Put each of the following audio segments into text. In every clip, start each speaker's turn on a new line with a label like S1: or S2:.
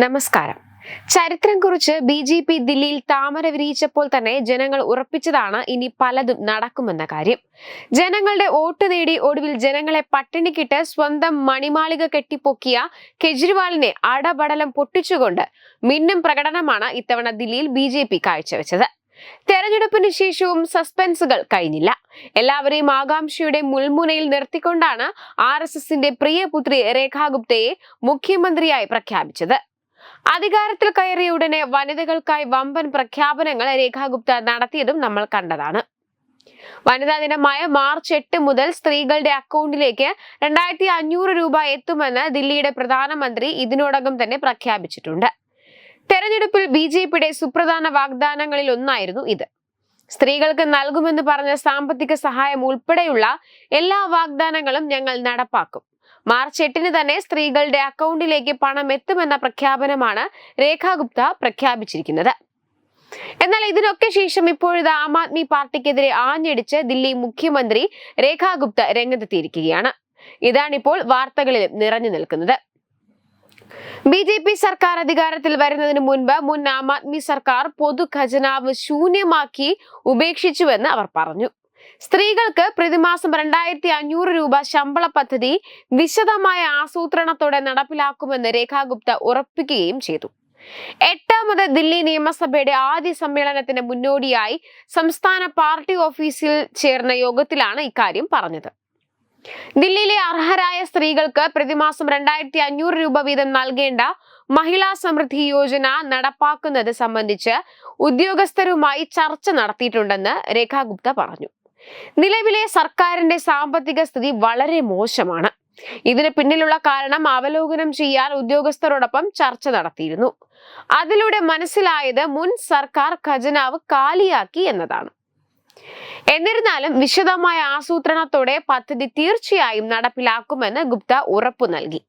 S1: നമസ്കാരം. ചരിത്രം കുറിച്ച് BJP ദില്ലിയിൽ താമര വിരിയിച്ചപ്പോൾ തന്നെ ജനങ്ങൾ ഉറപ്പിച്ചതാണ് ഇനി പലതും നടക്കുമെന്ന കാര്യം. ജനങ്ങളുടെ വോട്ട് നേടി ഒടുവിൽ ജനങ്ങളെ പട്ടിണിക്കിട്ട് സ്വന്തം മണിമാളിക കെട്ടിപ്പൊക്കിയ കെജ്രിവാളിനെ അടപടലം പൊട്ടിച്ചുകൊണ്ട് മിന്നും പ്രകടനമാണ് ഇത്തവണ ദില്ലിയിൽ BJP കാഴ്ചവെച്ചത്. തെരഞ്ഞെടുപ്പിന് ശേഷവും സസ്പെൻസുകൾ കഴിഞ്ഞില്ല. എല്ലാവരെയും ആകാംക്ഷയുടെ മുൾമുനയിൽ നിർത്തിക്കൊണ്ടാണ് RSSന്റെ പ്രിയപുത്രി രേഖ ഗുപ്തയെ മുഖ്യമന്ത്രിയായി പ്രഖ്യാപിച്ചത്. അധികാരത്തിൽ കയറിയ ഉടനെ വനിതകൾക്കായി വമ്പൻ പ്രഖ്യാപനങ്ങൾ രേഖ ഗുപ്ത നടത്തിയതും നമ്മൾ കണ്ടതാണ്. വനിതാ ദിനമായ മാർച്ച് 8 മുതൽ സ്ത്രീകളുടെ അക്കൗണ്ടിലേക്ക് 2500 രൂപ എത്തുമെന്ന് ദില്ലിയുടെ പ്രധാനമന്ത്രി ഇതിനോടകം തന്നെ പ്രഖ്യാപിച്ചിട്ടുണ്ട്. തെരഞ്ഞെടുപ്പിൽ BJPയുടെ സുപ്രധാന വാഗ്ദാനങ്ങളിൽ ഒന്നായിരുന്നു ഇത്. സ്ത്രീകൾക്ക് നൽകുമെന്ന് പറഞ്ഞ സാമ്പത്തിക സഹായം ഉൾപ്പെടെയുള്ള എല്ലാ വാഗ്ദാനങ്ങളും ഞങ്ങൾ നടപ്പാക്കും. മാർച്ച് 8 തന്നെ സ്ത്രീകളുടെ അക്കൗണ്ടിലേക്ക് പണം എത്തുമെന്ന പ്രഖ്യാപനമാണ് രേഖ ഗുപ്ത പ്രഖ്യാപിച്ചിരിക്കുന്നത്. എന്നാൽ ഇതിനൊക്കെ ശേഷം ഇപ്പോഴത്തെ ആം ആദ്മി പാർട്ടിക്കെതിരെ ആഞ്ഞടിച്ച് ദില്ലി മുഖ്യമന്ത്രി രേഖ ഗുപ്ത രംഗത്തെത്തിയിരിക്കുകയാണ്. ഇതാണിപ്പോൾ വാർത്തകളിൽ നിറഞ്ഞു നിൽക്കുന്നത്. BJP സർക്കാർ അധികാരത്തിൽ വരുന്നതിന് മുൻപ് മുൻ ആം ആദ്മി സർക്കാർ പൊതു ഖജനാവ് ശൂന്യമാക്കി ഉപേക്ഷിച്ചുവെന്ന് അവർ പറഞ്ഞു. സ്ത്രീകൾക്ക് പ്രതിമാസം 2500 രൂപ ശമ്പള പദ്ധതി വിശദമായ ആസൂത്രണത്തോടെ നടപ്പിലാക്കുമെന്ന് രേഖ ഗുപ്ത ഉറപ്പിക്കുകയും ചെയ്തു. 8ാമത് ദില്ലി നിയമസഭയുടെ ആദ്യ സമ്മേളനത്തിന് മുന്നോടിയായി സംസ്ഥാന പാർട്ടി ഓഫീസിൽ ചേർന്ന യോഗത്തിലാണ് ഇക്കാര്യം പറഞ്ഞത്. ദില്ലിയിലെ അർഹരായ സ്ത്രീകൾക്ക് പ്രതിമാസം 2500 രൂപ വീതം നൽകേണ്ട മഹിളാ സമൃദ്ധി യോജന നടപ്പാക്കുന്നത് സംബന്ധിച്ച് ഉദ്യോഗസ്ഥരുമായി ചർച്ച നടത്തിയിട്ടുണ്ടെന്ന് രേഖ ഗുപ്ത പറഞ്ഞു. നിലവിലെ സർക്കാരിന്റെ സാമ്പത്തിക സ്ഥിതി വളരെ മോശമാണ്. ഇതിന് പിന്നിലുള്ള കാരണം അവലോകനം ചെയ്യാൻ ഉദ്യോഗസ്ഥരോടൊപ്പം ചർച്ച നടത്തിയിരുന്നു. അതിലൂടെ മനസ്സിലായത് മുൻ സർക്കാർ ഖജനാവ് കാലിയാക്കി എന്നതാണ്. എന്നിരുന്നാലും വിശദമായ ആസൂത്രണത്തോടെ പദ്ധതി തീർച്ചയായും നടപ്പിലാക്കുമെന്ന് ഗുപ്ത ഉറപ്പു നൽകി.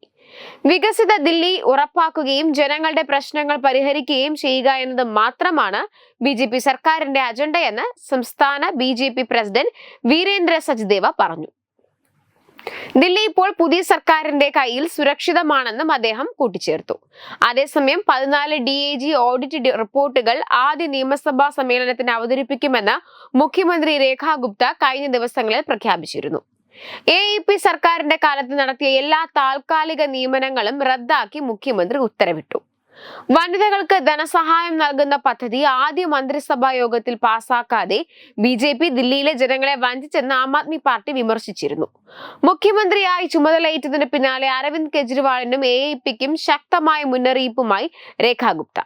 S1: വികസിത ദില്ലി ഉറപ്പാക്കുകയും ജനങ്ങളുടെ പ്രശ്നങ്ങൾ പരിഹരിക്കുകയും ചെയ്യുക എന്നത് മാത്രമാണ് BJP സർക്കാരിന്റെ അജണ്ടയെന്ന് സംസ്ഥാന BJP പ്രസിഡന്റ് വീരേന്ദ്ര സച്ദേവ പറഞ്ഞു. ദില്ലി ഇപ്പോൾ പുതിയ സർക്കാരിന്റെ കയ്യിൽ സുരക്ഷിതമാണെന്നും അദ്ദേഹം കൂട്ടിച്ചേർത്തു. അതേസമയം 14 DAG ഓഡിറ്റ് റിപ്പോർട്ടുകൾ ആദ്യ നിയമസഭാ സമ്മേളനത്തിന് അവതരിപ്പിക്കുമെന്ന് മുഖ്യമന്ത്രി രേഖ ഗുപ്ത കഴിഞ്ഞ ദിവസങ്ങളിൽ പ്രഖ്യാപിച്ചിരുന്നു. AAP സർക്കാരിന്റെ കാലത്ത് നടത്തിയ എല്ലാ താൽക്കാലിക നിയമനങ്ങളും റദ്ദാക്കി മുഖ്യമന്ത്രി ഉത്തരവിട്ടു. വനിതകൾക്ക് ധനസഹായം നൽകുന്ന പദ്ധതി ആദ്യ മന്ത്രിസഭാ യോഗത്തിൽ പാസാക്കാതെ BJP ദില്ലിയിലെ ജനങ്ങളെ വഞ്ചിച്ചെന്ന് ആം ആദ്മി പാർട്ടി വിമർശിച്ചിരുന്നു. മുഖ്യമന്ത്രിയായി ചുമതലയേറ്റതിന് പിന്നാലെ അരവിന്ദ് കെജ്രിവാളിനും AAPക്കും ശക്തമായ മുന്നറിയിപ്പുമായി രേഖ ഗുപ്ത.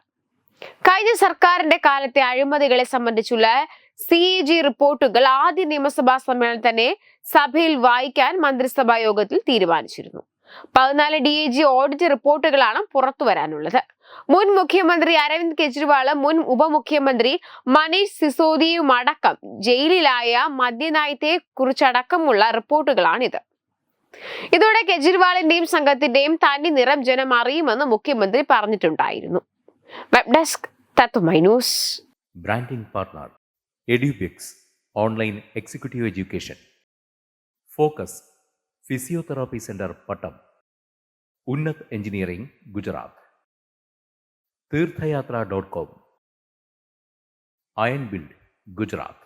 S1: കഴിഞ്ഞ സർക്കാരിന്റെ കാലത്തെ അഴിമതികളെ സംബന്ധിച്ചുള്ള CAG റിപ്പോർട്ടുകൾ ആദ്യ നിയമസഭാ സമ്മേളനം തന്നെ സഭയിൽ വായിക്കാൻ മന്ത്രിസഭാ യോഗത്തിൽ തീരുമാനിച്ചിരുന്നു. 14 DAG ഓഡിറ്റ് റിപ്പോർട്ടുകളാണ് പുറത്തു വരാനുള്ളത്. മുൻ മുഖ്യമന്ത്രി അരവിന്ദ് കെജ്രിവാൾ, മുൻ ഉപമുഖ്യമന്ത്രി മനീഷ് സിസോദിയുമടക്കം ജയിലിലായ മദ്യനയത്തെ കുറിച്ചടക്കമുള്ള റിപ്പോർട്ടുകളാണിത്. ഇതോടെ കെജ്രിവാളിന്റെയും സംഘത്തിന്റെയും തനി നിറം ജനം അറിയുമെന്ന് മുഖ്യമന്ത്രി പറഞ്ഞിട്ടുണ്ടായിരുന്നു. വെബ് ഡെസ്ക് തത്തുമൈ news.
S2: Branding partner Edubix online executive education. Focus physiotherapy centre Pattom. Unnat engineering Gujarat. തീർത്ഥയാത്ര.com. Iron build Gujarat.